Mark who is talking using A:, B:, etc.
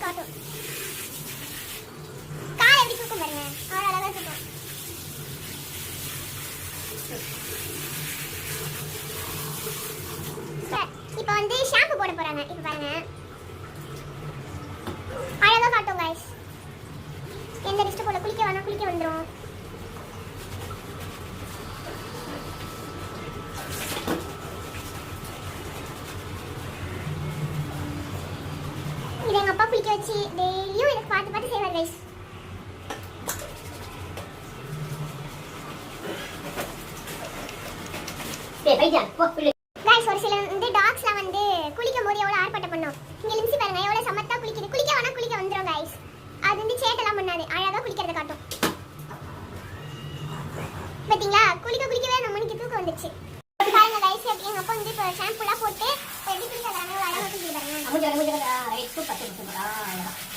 A: காட்டும். கால் எப்படி தூக்கும் பாருங்க, அவ்வளோ அழகா தூக்கும். இப்போ வந்து ஷாம்பு போட போறாங்க. இப்போ பாருங்க அழகா காட்டும் गाइस. எந்த லிஸ்ட் போல குளிக்க வேணா குளிக்க வந்துரும். இது எங்க அப்பா குளிக்க வச்சு டெய்லியும் எனக்கு பார்த்து பார்த்து செய்வார் गाइस. गाइस ஒரு சில இந்த டாக்ஸ்லாம் வந்து குளிக்கும் போது எவ்வளவு ஆர்ப்பாட்டம் பண்ணும். இங்க லிம்சி பாருங்க எவ்வளவு சமத்தா குளிக்குது. குளிக்க வேணா குளிக்க வந்துரும் गाइस. அது வந்து சேட்டலாம் பண்ணாது, அழகா குளிக்கிறத காட்டும். பாத்தீங்களா குளிக்க குளிக்கவே நம்ம மணிக்கு தூக்கம் வந்துச்சு. பாருங்க गाइस எங்க அப்பா வந்து இப்போ ஷாம்புலாம் போட்டு எப்படி குளிக்கறாங்க அழகா குளிக்குது பாருங்க.
B: அமுஜ ரைட் 10 நிமிஷம்